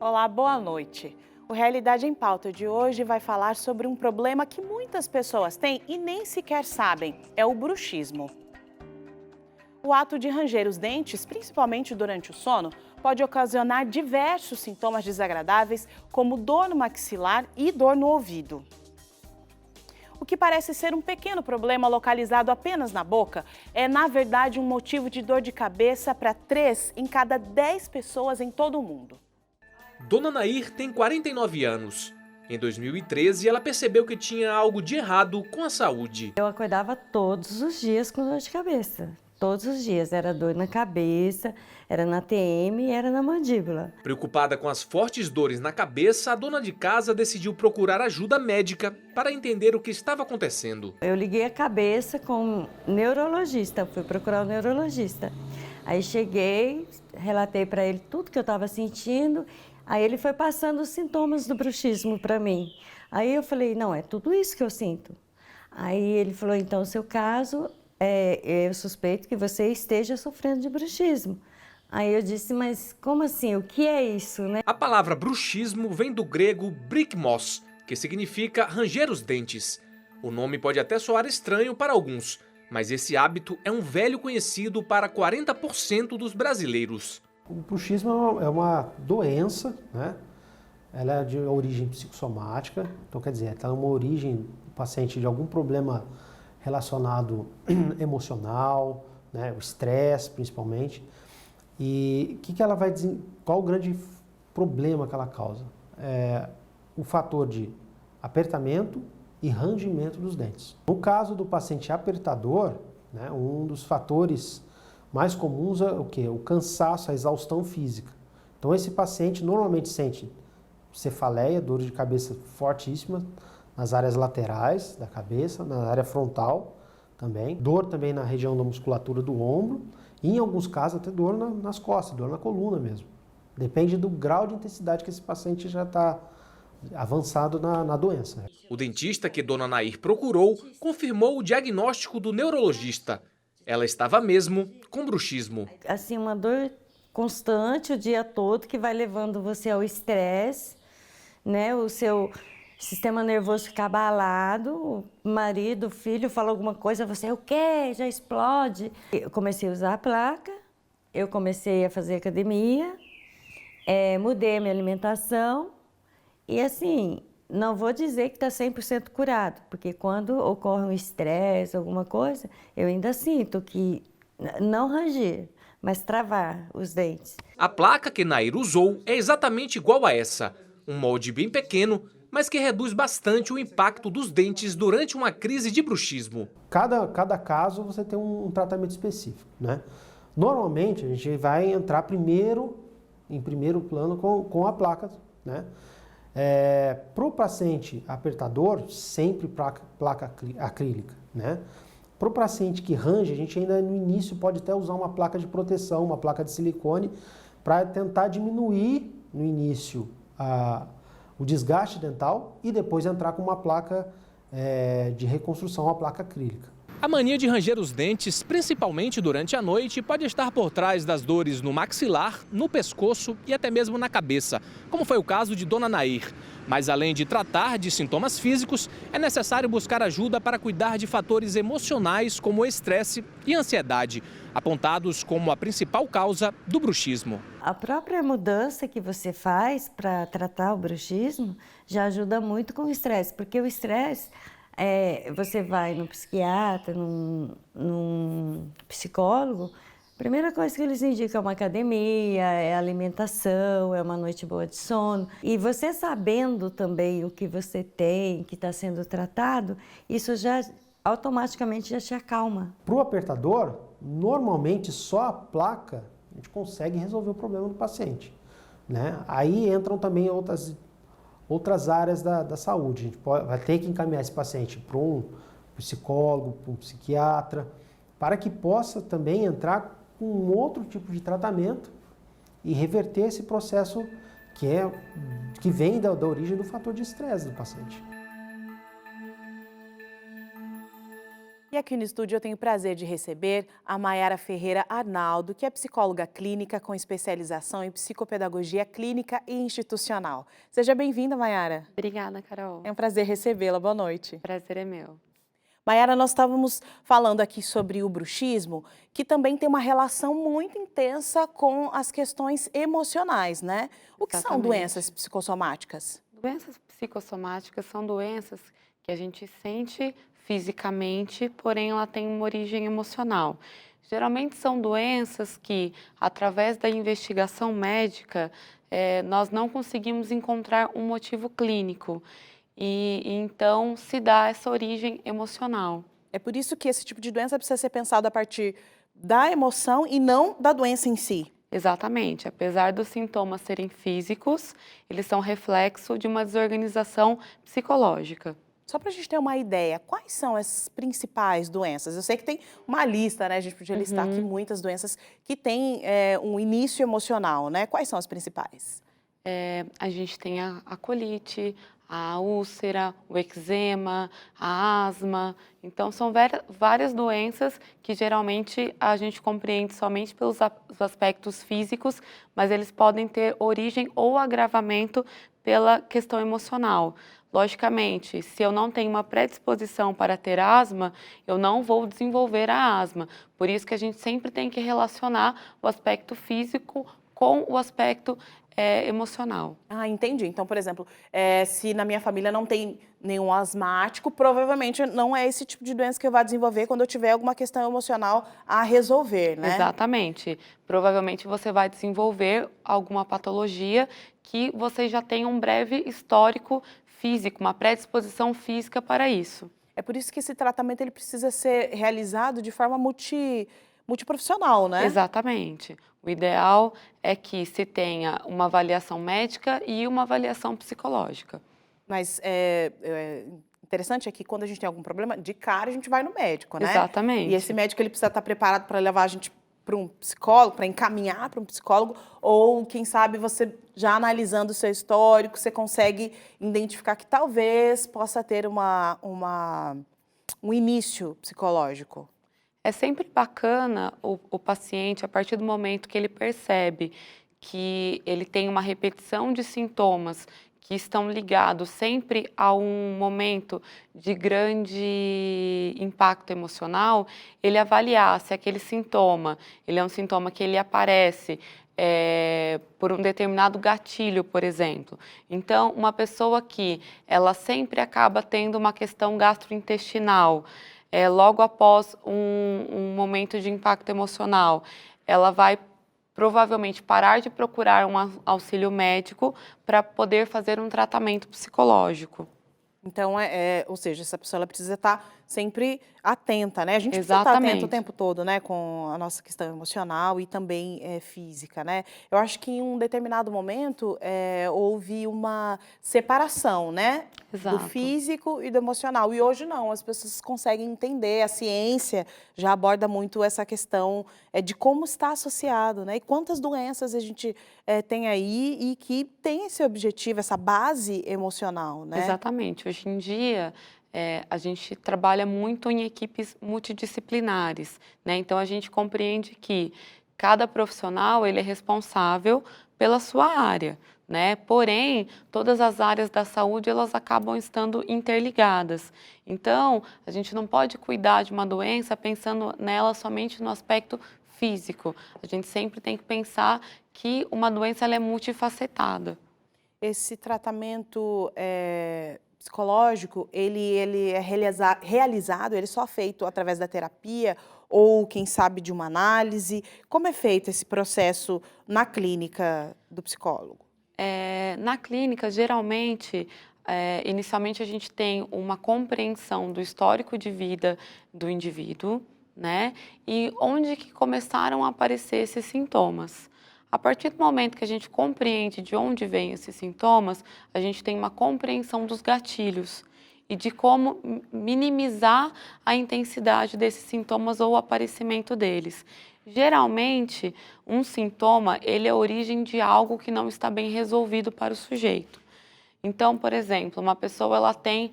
Olá, boa noite. O Realidade em Pauta de hoje vai falar sobre um problema que muitas pessoas têm e nem sequer sabem, é o bruxismo. O ato de ranger os dentes, principalmente durante o sono, pode ocasionar diversos sintomas desagradáveis, como dor no maxilar e dor no ouvido. O que parece ser um pequeno problema localizado apenas na boca é, na verdade, um motivo de dor de cabeça para 3 em cada 10 pessoas em todo o mundo. Dona Nair tem 49 anos. Em 2013, ela percebeu que tinha algo de errado com a saúde. Eu acordava todos os dias com dor de cabeça. Todos os dias. Era dor na cabeça, era na TM, era na mandíbula. Preocupada com as fortes dores na cabeça, a dona de casa decidiu procurar ajuda médica para entender o que estava acontecendo. Eu liguei a cabeça com um neurologista, fui procurar um neurologista. Aí cheguei, relatei para ele tudo que eu estava sentindo. Aí ele foi passando os sintomas do bruxismo para mim. Aí eu falei, não, é tudo isso que eu sinto. Aí ele falou, então, seu caso, eu suspeito que você esteja sofrendo de bruxismo. Aí eu disse, mas como assim? O que é isso, né? A palavra bruxismo vem do grego brikmos, que significa ranger os dentes. O nome pode até soar estranho para alguns, mas esse hábito é um velho conhecido para 40% dos brasileiros. O bruxismo é uma doença, né? Ela é de origem psicossomática, então quer dizer, ela é uma origem do paciente de algum problema relacionado emocional, né? O estresse principalmente. E qual o grande problema que ela causa? O fator de apertamento e rangimento dos dentes. No caso do paciente apertador, né, um dos fatores mais comuns é o quê? O cansaço, a exaustão física. Então esse paciente normalmente sente cefaleia, dores de cabeça fortíssimas nas áreas laterais da cabeça, na área frontal também. Dor também na região da musculatura do ombro e em alguns casos até dor nas costas, dor na coluna mesmo. Depende do grau de intensidade que esse paciente já está avançado na doença. O dentista que Dona Nair procurou confirmou o diagnóstico do neurologista. Ela estava mesmo com bruxismo. Assim, uma dor constante o dia todo que vai levando você ao estresse, né? O seu sistema nervoso fica abalado, o marido, o filho fala alguma coisa, você, o quê? Já explode. Eu comecei a usar a placa, eu comecei a fazer academia, mudei a minha alimentação e assim, não vou dizer que está 100% curado, porque quando ocorre um estresse, alguma coisa, eu ainda sinto que não ranger, mas travar os dentes. A placa que Nair usou é exatamente igual a essa, um molde bem pequeno, mas que reduz bastante o impacto dos dentes durante uma crise de bruxismo. Cada caso você tem um tratamento específico, né? Normalmente a gente vai entrar em primeiro plano com a placa, né? Para o paciente apertador, sempre placa acrílica, né? Para o paciente que range, a gente ainda no início pode até usar uma placa de proteção, uma placa de silicone, para tentar diminuir no início o desgaste dental e depois entrar com uma placa de reconstrução, uma placa acrílica. A mania de ranger os dentes, principalmente durante a noite, pode estar por trás das dores no maxilar, no pescoço e até mesmo na cabeça, como foi o caso de Dona Nair. Mas além de tratar de sintomas físicos, é necessário buscar ajuda para cuidar de fatores emocionais como o estresse e ansiedade, apontados como a principal causa do bruxismo. A própria mudança que você faz para tratar o bruxismo já ajuda muito com o estresse, porque o estresse, você vai no psiquiatra, num psicólogo, a primeira coisa que eles indicam é uma academia, é alimentação, é uma noite boa de sono. E você sabendo também o que você tem, que está sendo tratado, isso já automaticamente já te acalma. Para o apertador, normalmente só a placa a gente consegue resolver o problema do paciente, né? Aí entram também outras áreas da saúde. A gente vai ter que encaminhar esse paciente para um psicólogo, para um psiquiatra, para que possa também entrar com um outro tipo de tratamento e reverter esse processo que vem da origem do fator de estresse do paciente. E aqui no estúdio eu tenho o prazer de receber a Maiara Ferreira Arnaldo, que é psicóloga clínica com especialização em psicopedagogia clínica e institucional. Seja bem-vinda, Maiara. Obrigada, Carol. É um prazer recebê-la. Boa noite. O prazer é meu. Maiara, nós estávamos falando aqui sobre o bruxismo, que também tem uma relação muito intensa com as questões emocionais, né? O que são Exatamente. doenças psicossomáticas? Doenças psicossomáticas são doenças que a gente sente fisicamente, porém ela tem uma origem emocional. Geralmente são doenças que, através da investigação médica, nós não conseguimos encontrar um motivo clínico. E então se dá essa origem emocional. É por isso que esse tipo de doença precisa ser pensado a partir da emoção e não da doença em si. Exatamente. Apesar dos sintomas serem físicos, eles são reflexo de uma desorganização psicológica. Só para a gente ter uma ideia, quais são as principais doenças? Eu sei que tem uma lista, né? A gente podia listar aqui muitas doenças que têm um início emocional, né? Quais são as principais? A gente tem a colite, a úlcera, o eczema, a asma. Então, são várias doenças que geralmente a gente compreende somente pelos aspectos físicos, mas eles podem ter origem ou agravamento pela questão emocional. Logicamente, se eu não tenho uma predisposição para ter asma, eu não vou desenvolver a asma. Por isso que a gente sempre tem que relacionar o aspecto físico com o aspecto emocional. Ah, entendi. Então, por exemplo, se na minha família não tem nenhum asmático, provavelmente não é esse tipo de doença que eu vou desenvolver quando eu tiver alguma questão emocional a resolver, né? Exatamente. Provavelmente você vai desenvolver alguma patologia que você já tem um breve histórico físico, uma predisposição física para isso. É por isso que esse tratamento ele precisa ser realizado de forma multiprofissional, né? Exatamente. O ideal é que se tenha uma avaliação médica e uma avaliação psicológica. Mas interessante é que quando a gente tem algum problema, de cara a gente vai no médico, né? Exatamente. E esse médico ele precisa estar preparado para levar a gente para um psicólogo, para encaminhar para um psicólogo, ou quem sabe você já analisando o seu histórico, você consegue identificar que talvez possa ter um início psicológico. É sempre bacana o paciente, a partir do momento que ele percebe que ele tem uma repetição de sintomas que estão ligados sempre a um momento de grande impacto emocional, ele avaliar se aquele sintoma, ele é um sintoma que ele aparece por um determinado gatilho, por exemplo. Então, uma pessoa que ela sempre acaba tendo uma questão gastrointestinal, logo após um momento de impacto emocional, ela vai provavelmente parar de procurar um auxílio médico para poder fazer um tratamento psicológico. Então, ou seja, essa pessoa ela precisa estar sempre atenta, né? A gente precisa estar Exatamente. atento o tempo todo, né? Com a nossa questão emocional e também física, né? Eu acho que em um determinado momento houve uma separação, né? Exato. Do físico e do emocional. E hoje não, as pessoas conseguem entender, a ciência já aborda muito essa questão de como está associado, né? E quantas doenças a gente tem aí e que tem esse objetivo, essa base emocional, né? Exatamente. Hoje em dia, a gente trabalha muito em equipes multidisciplinares, né? Então, a gente compreende que cada profissional ele é responsável pela sua área, né? Porém, todas as áreas da saúde, elas acabam estando interligadas. Então, a gente não pode cuidar de uma doença pensando nela somente no aspecto físico. A gente sempre tem que pensar que uma doença ela é multifacetada. Esse tratamento psicológico, ele é realizado, ele só é feito através da terapia ou, quem sabe, de uma análise? Como é feito esse processo na clínica do psicólogo? Na clínica, geralmente, inicialmente a gente tem uma compreensão do histórico de vida do indivíduo, né? E onde que começaram a aparecer esses sintomas. A partir do momento que a gente compreende de onde vêm esses sintomas, a gente tem uma compreensão dos gatilhos e de como minimizar a intensidade desses sintomas ou o aparecimento deles. Geralmente, um sintoma, ele é a origem de algo que não está bem resolvido para o sujeito. Então, por exemplo, uma pessoa ela tem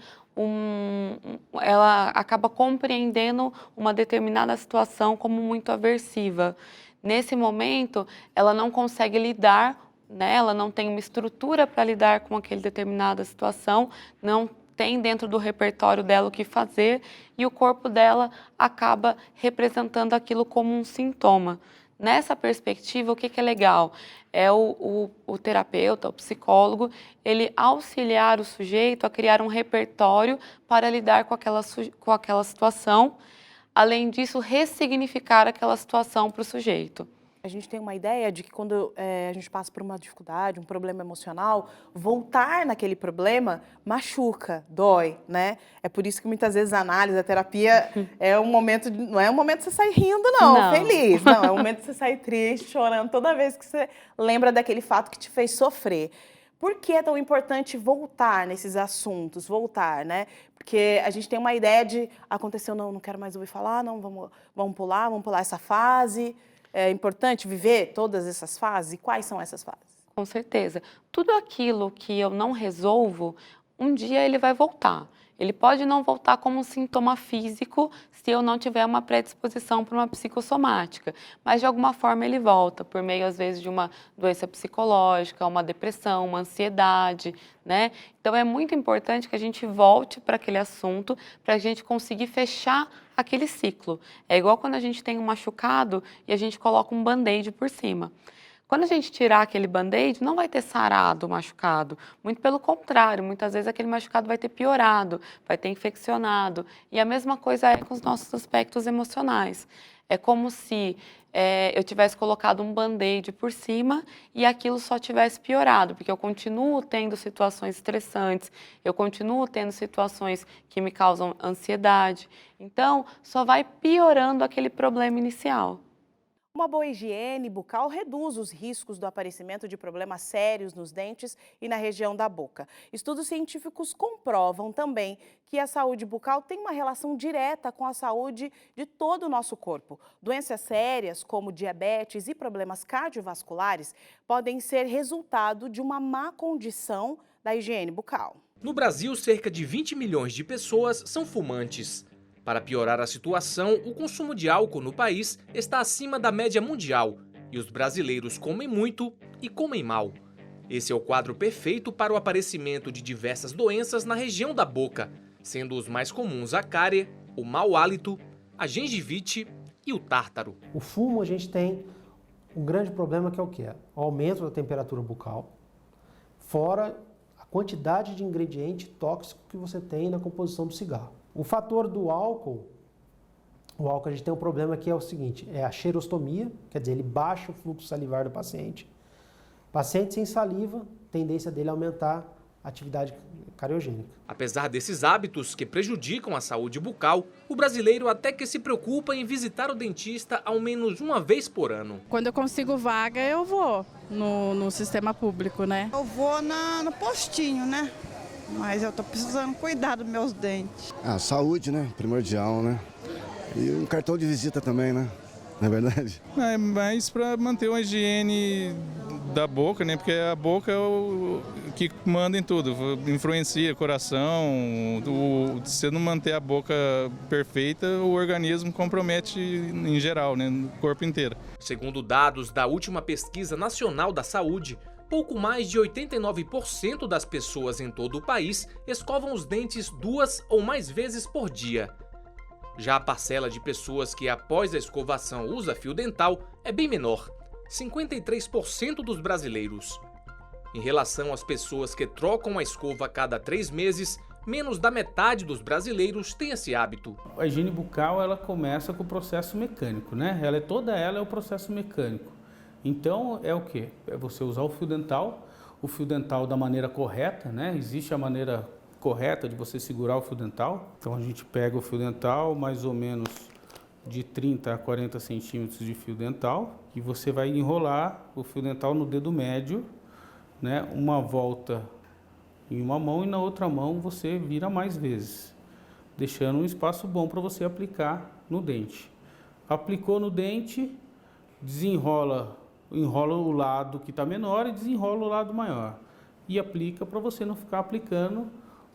ela acaba compreendendo uma determinada situação como muito aversiva. Nesse momento, ela não consegue lidar, né? Ela não tem uma estrutura para lidar com aquela determinada situação, não tem dentro do repertório dela o que fazer e o corpo dela acaba representando aquilo como um sintoma. Nessa perspectiva, o que é legal? É o terapeuta, o psicólogo, ele auxiliar o sujeito a criar um repertório para lidar com aquela situação, além disso, ressignificar aquela situação para o sujeito. A gente tem uma ideia de que quando a gente passa por uma dificuldade, um problema emocional, voltar naquele problema machuca, dói, né? É por isso que muitas vezes a análise, a terapia é um momento, não é um momento de você sair rindo, não, feliz. Não, é um momento de você sair triste, chorando toda vez que você lembra daquele fato que te fez sofrer. Por que é tão importante voltar nesses assuntos, voltar, né? Porque a gente tem uma ideia de aconteceu, não quero mais ouvir falar, não, vamos pular essa fase. É importante viver todas essas fases? E quais são essas fases? Com certeza. Tudo aquilo que eu não resolvo, um dia ele vai voltar. Ele pode não voltar como um sintoma físico se eu não tiver uma predisposição para uma psicossomática, mas de alguma forma ele volta, por meio às vezes de uma doença psicológica, uma depressão, uma ansiedade, né? Então é muito importante que a gente volte para aquele assunto, para a gente conseguir fechar aquele ciclo. É igual quando a gente tem um machucado e a gente coloca um band-aid por cima. Quando a gente tirar aquele band-aid, não vai ter sarado o machucado. Muito pelo contrário, muitas vezes aquele machucado vai ter piorado, vai ter infeccionado. E a mesma coisa é com os nossos aspectos emocionais. É como se eu tivesse colocado um band-aid por cima e aquilo só tivesse piorado, porque eu continuo tendo situações estressantes, eu continuo tendo situações que me causam ansiedade. Então, só vai piorando aquele problema inicial. Uma boa higiene bucal reduz os riscos do aparecimento de problemas sérios nos dentes e na região da boca. Estudos científicos comprovam também que a saúde bucal tem uma relação direta com a saúde de todo o nosso corpo. Doenças sérias, como diabetes e problemas cardiovasculares, podem ser resultado de uma má condição da higiene bucal. No Brasil, cerca de 20 milhões de pessoas são fumantes. Para piorar a situação, o consumo de álcool no país está acima da média mundial e os brasileiros comem muito e comem mal. Esse é o quadro perfeito para o aparecimento de diversas doenças na região da boca, sendo os mais comuns a cárie, o mau hálito, a gengivite e o tártaro. O fumo, a gente tem um grande problema que é o quê? O aumento da temperatura bucal, fora a quantidade de ingrediente tóxico que você tem na composição do cigarro. O fator do álcool, a gente tem um problema que é o seguinte, é a xerostomia, quer dizer, ele baixa o fluxo salivar do paciente. Paciente sem saliva, tendência dele a aumentar a atividade cariogênica. Apesar desses hábitos que prejudicam a saúde bucal, o brasileiro até que se preocupa em visitar o dentista ao menos uma vez por ano. Quando eu consigo vaga, eu vou no sistema público, né? Eu vou no postinho, né? Mas eu tô precisando cuidar dos meus dentes. Saúde, né? Primordial, né? E um cartão de visita também, né? Não é verdade? É mais para manter uma higiene da boca, né? Porque a boca é o que manda em tudo, influencia o coração. Se você não manter a boca perfeita, o organismo compromete em geral, né? No corpo inteiro. Segundo dados da última pesquisa nacional da saúde, pouco mais de 89% das pessoas em todo o país escovam os dentes 2 ou mais vezes por dia. Já a parcela de pessoas que após a escovação usa fio dental é bem menor, 53% dos brasileiros. Em relação às pessoas que trocam a escova a cada 3 meses, menos da metade dos brasileiros tem esse hábito. A higiene bucal ela começa com o processo mecânico, né? Toda ela é o processo mecânico. Então é o quê? É você usar o fio dental da maneira correta, né? Existe a maneira correta de você segurar o fio dental. Então a gente pega o fio dental, mais ou menos de 30 a 40 centímetros de fio dental, e você vai enrolar o fio dental no dedo médio, né? Uma volta em uma mão e na outra mão você vira mais vezes, deixando um espaço bom para você aplicar no dente. Aplicou no dente, enrola o lado que está menor e desenrola o lado maior. E aplica para você não ficar aplicando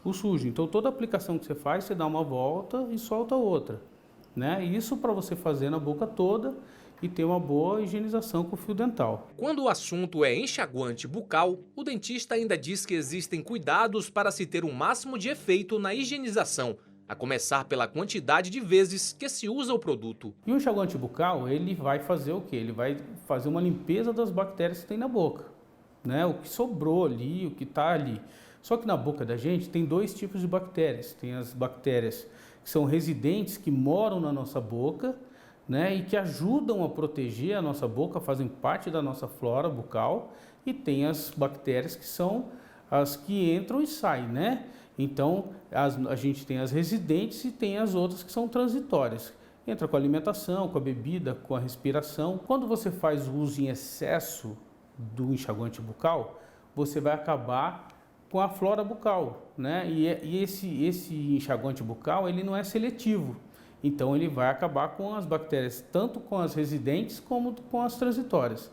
o sujo. Então, toda aplicação que você faz, você dá uma volta e solta outra, né? Isso para você fazer na boca toda e ter uma boa higienização com o fio dental. Quando o assunto é enxaguante bucal, o dentista ainda diz que existem cuidados para se ter um máximo de efeito na higienização, a começar pela quantidade de vezes que se usa o produto. E o enxaguante bucal, ele vai fazer o quê? Ele vai fazer uma limpeza das bactérias que tem na boca, né? O que sobrou ali, o que está ali. Só que na boca da gente tem dois tipos de bactérias. Tem as bactérias que são residentes, que moram na nossa boca, né, e que ajudam a proteger a nossa boca, fazem parte da nossa flora bucal, e tem as bactérias que são as que entram e saem, né? Então, a gente tem as residentes e tem as outras que são transitórias. Entra com a alimentação, com a bebida, com a respiração. Quando você faz uso em excesso do enxaguante bucal, você vai acabar com a flora bucal, né? E esse enxaguante bucal, ele não é seletivo. Então, ele vai acabar com as bactérias, tanto com as residentes como com as transitórias.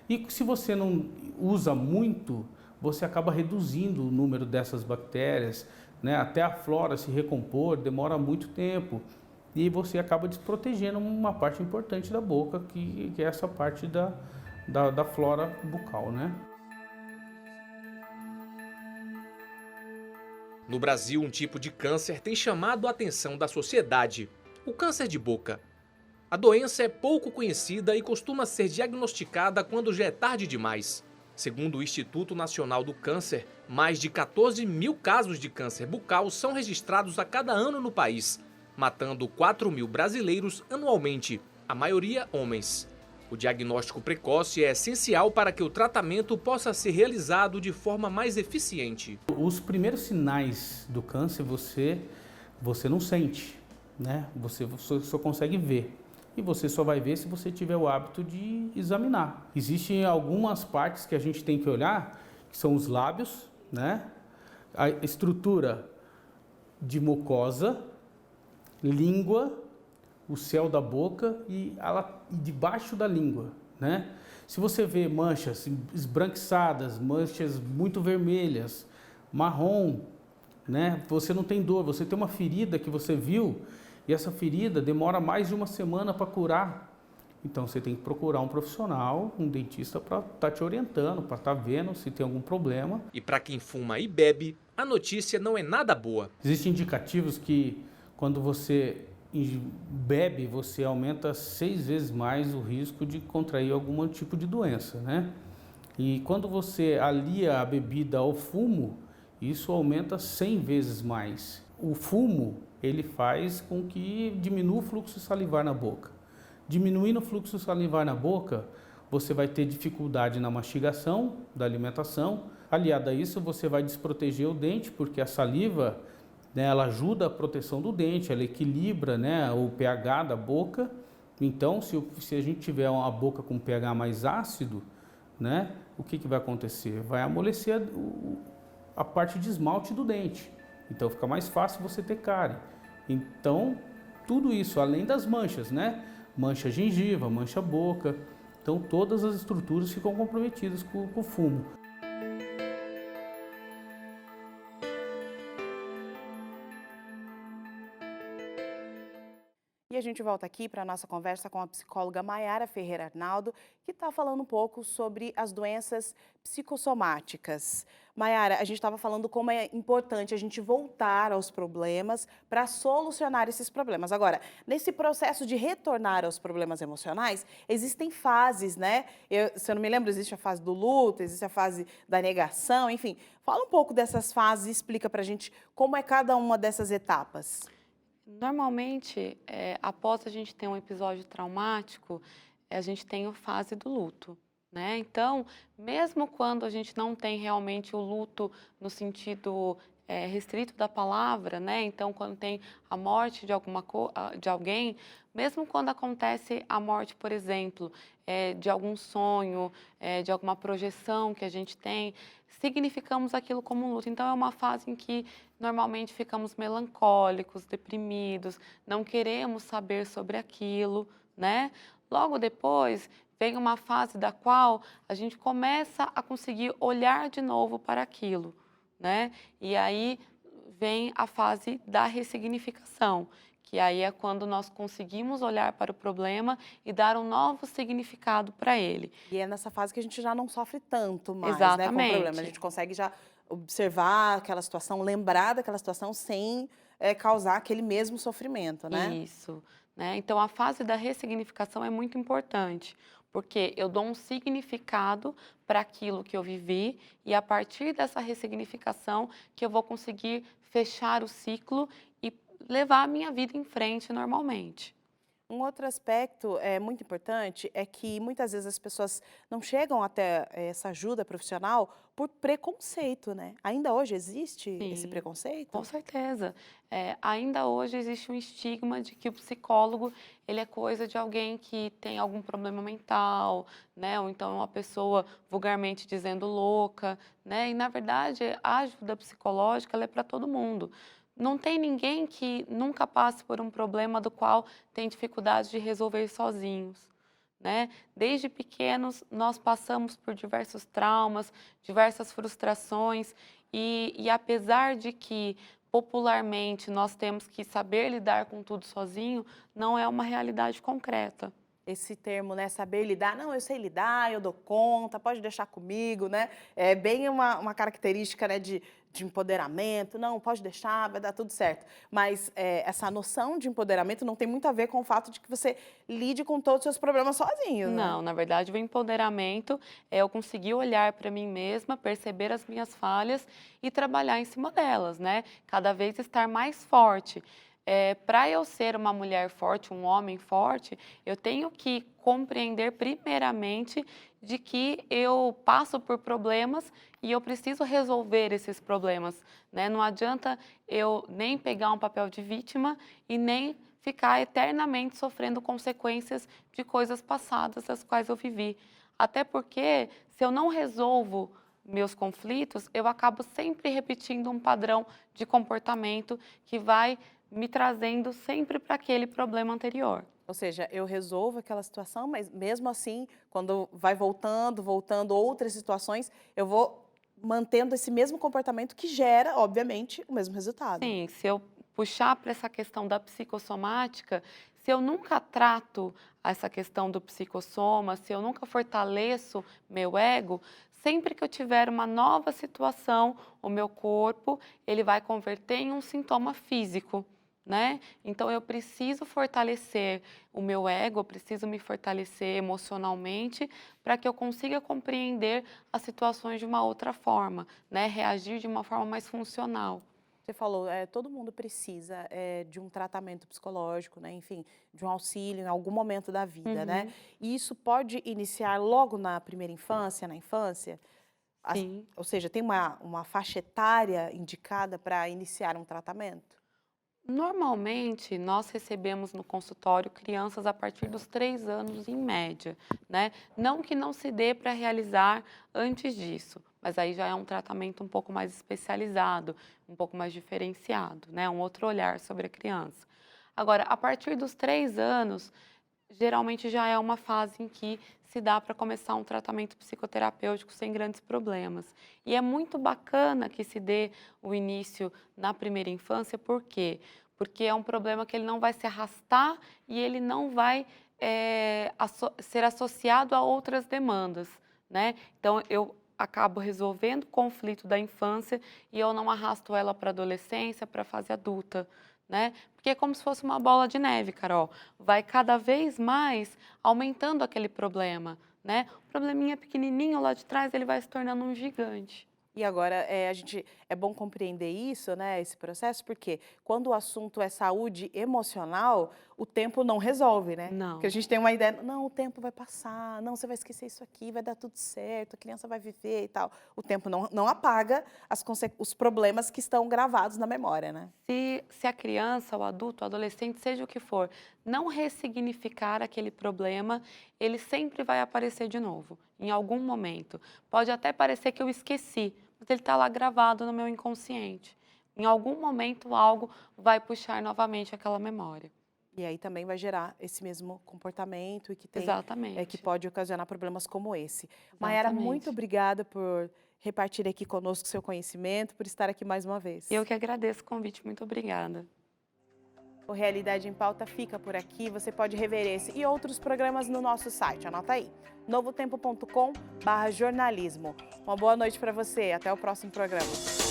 E se você não usa muito, você acaba reduzindo o número dessas bactérias, né? Até a flora se recompor, demora muito tempo. E você acaba desprotegendo uma parte importante da boca, que é essa parte da flora bucal, né? No Brasil, um tipo de câncer tem chamado a atenção da sociedade: o câncer de boca. A doença é pouco conhecida e costuma ser diagnosticada quando já é tarde demais. Segundo o Instituto Nacional do Câncer, mais de 14 mil casos de câncer bucal são registrados a cada ano no país, matando 4 mil brasileiros anualmente, a maioria homens. O diagnóstico precoce é essencial para que o tratamento possa ser realizado de forma mais eficiente. Os primeiros sinais do câncer você não sente, né? Você só consegue ver. E você só vai ver se você tiver o hábito de examinar. Existem algumas partes que a gente tem que olhar, que são os lábios, né? A estrutura de mucosa, língua, o céu da boca e debaixo da língua, né? Se você vê manchas esbranquiçadas, manchas muito vermelhas, marrom, né? Você não tem dor, você tem uma ferida que você viu e essa ferida demora mais de uma semana para curar. Então você tem que procurar um profissional, um dentista, para estar te orientando, para estar vendo se tem algum problema. E para quem fuma e bebe, a notícia não é nada boa. Existem indicativos que quando você bebe, você aumenta 6 vezes mais o risco de contrair algum tipo de doença, né? E quando você alia a bebida ao fumo, isso aumenta 100 vezes mais. O fumo, ele faz com que diminua o fluxo salivar na boca. Diminuindo o fluxo salivar na boca, você vai ter dificuldade na mastigação da alimentação. Aliado a isso, você vai desproteger o dente, porque a saliva, né, ela ajuda a proteção do dente, ela equilibra, né, o pH da boca. Então, se a gente tiver uma boca com pH mais ácido, né, o que vai acontecer? Vai amolecer a parte de esmalte do dente. Então, fica mais fácil você ter cárie. Então, tudo isso, além das manchas, né? Mancha gengiva, mancha boca. Então, todas as estruturas ficam comprometidas com o fumo. E a gente volta aqui para a nossa conversa com a psicóloga Maiara Ferreira Arnaldo, que está falando um pouco sobre as doenças psicossomáticas. Maiara, a gente estava falando como é importante a gente voltar aos problemas para solucionar esses problemas. Agora, nesse processo de retornar aos problemas emocionais, existem fases, né? Se eu não me lembro, existe a fase do luto, existe a fase da negação, enfim. Fala um pouco dessas fases e explica para a gente como é cada uma dessas etapas. Normalmente, após a gente ter um episódio traumático, a gente tem a fase do luto, né? Então, mesmo quando a gente não tem realmente o luto no sentido restrito da palavra, né? Então, quando tem a morte de alguém, mesmo quando acontece a morte, por exemplo, de algum sonho, de alguma projeção que a gente tem, significamos aquilo como um luto. Então, é uma fase em que normalmente ficamos melancólicos, deprimidos, não queremos saber sobre aquilo, né? Logo depois, vem uma fase da qual a gente começa a conseguir olhar de novo para aquilo, né? E aí vem a fase da ressignificação, que aí é quando nós conseguimos olhar para o problema e dar um novo significado para ele. E é nessa fase que a gente já não sofre tanto mais, né, com o Exatamente. problema. A gente consegue já observar aquela situação, lembrar daquela situação sem causar aquele mesmo sofrimento, né? Isso, né? Então, a fase da ressignificação é muito importante, porque eu dou um significado para aquilo que eu vivi e a partir dessa ressignificação que eu vou conseguir fechar o ciclo e levar a minha vida em frente normalmente. Um outro aspecto muito importante é que muitas vezes as pessoas não chegam até essa ajuda profissional por preconceito, né? Ainda hoje existe esse Sim, preconceito? com certeza. Ainda hoje existe um estigma de que o psicólogo ele é coisa de alguém que tem algum problema mental, né? Ou então é uma pessoa vulgarmente dizendo louca, né? E na verdade a ajuda psicológica ela é para todo mundo. Não tem ninguém que nunca passe por um problema do qual tem dificuldade de resolver sozinhos, né? Desde pequenos, nós passamos por diversos traumas, diversas frustrações, e apesar de que popularmente nós temos que saber lidar com tudo sozinho, não é uma realidade concreta. Esse termo, né, saber lidar, não, eu sei lidar, eu dou conta, pode deixar comigo, né? É bem uma característica, né, de empoderamento, não, pode deixar, vai dar tudo certo. Mas essa noção de empoderamento não tem muito a ver com o fato de que você lide com todos os seus problemas sozinho, né? Não, na verdade, o empoderamento é eu conseguir olhar para mim mesma, perceber as minhas falhas e trabalhar em cima delas, né? Cada vez estar mais forte. Para eu ser uma mulher forte, um homem forte, eu tenho que compreender primeiramente de que eu passo por problemas e eu preciso resolver esses problemas, né? Não adianta eu nem pegar um papel de vítima e nem ficar eternamente sofrendo consequências de coisas passadas das quais eu vivi. Até porque, se eu não resolvo meus conflitos, eu acabo sempre repetindo um padrão de comportamento que vai me trazendo sempre para aquele problema anterior. Ou seja, eu resolvo aquela situação, mas mesmo assim, quando vai voltando outras situações, eu vou mantendo esse mesmo comportamento que gera, obviamente, o mesmo resultado. Sim, se eu puxar para essa questão da psicossomática, se eu nunca trato essa questão do psicossoma, se eu nunca fortaleço meu ego, sempre que eu tiver uma nova situação, o meu corpo, ele vai converter em um sintoma físico, né? Então eu preciso fortalecer o meu ego, eu preciso me fortalecer emocionalmente para que eu consiga compreender as situações de uma outra forma, né? Reagir de uma forma mais funcional. Você falou, todo mundo precisa de um tratamento psicológico, né? Enfim, de um auxílio em algum momento da vida, né? E isso pode iniciar logo na primeira infância, na infância? Sim. Ou seja, tem uma faixa etária indicada para iniciar um tratamento? Normalmente, nós recebemos no consultório crianças a partir dos 3 anos, em média, né? Não que não se dê para realizar antes disso, mas aí já é um tratamento um pouco mais especializado, um pouco mais diferenciado, né? Um outro olhar sobre a criança. Agora, a partir dos 3 anos, geralmente já é uma fase em que se dá para começar um tratamento psicoterapêutico sem grandes problemas. E é muito bacana que se dê o início na primeira infância, por quê? Porque é um problema que ele não vai se arrastar e ele não vai ser associado a outras demandas, né? Então, eu acabo resolvendo o conflito da infância e eu não arrasto ela para a adolescência, para a fase adulta, né? Porque é como se fosse uma bola de neve, Carol. Vai cada vez mais aumentando aquele problema, né? O probleminha pequenininho lá de trás, ele vai se tornando um gigante. E agora, é bom compreender isso, né, esse processo, porque quando o assunto é saúde emocional, o tempo não resolve, né? Não. Porque a gente tem uma ideia, não, o tempo vai passar, não, você vai esquecer isso aqui, vai dar tudo certo, a criança vai viver e tal. O tempo não apaga os problemas que estão gravados na memória, né? Se a criança, o adulto, o adolescente, seja o que for, não ressignificar aquele problema, ele sempre vai aparecer de novo, em algum momento. Pode até parecer que eu esqueci, mas ele está lá gravado no meu inconsciente. Em algum momento, algo vai puxar novamente aquela memória. E aí também vai gerar esse mesmo comportamento e que Exatamente. que pode ocasionar problemas como esse. Maiara, Exatamente. muito obrigada por repartir aqui conosco seu conhecimento, por estar aqui mais uma vez. Eu que agradeço o convite, muito obrigada. O Realidade em Pauta fica por aqui. Você pode rever esse e outros programas no nosso site. Anota aí, novotempo.com/jornalismo. Uma boa noite para você. Até o próximo programa.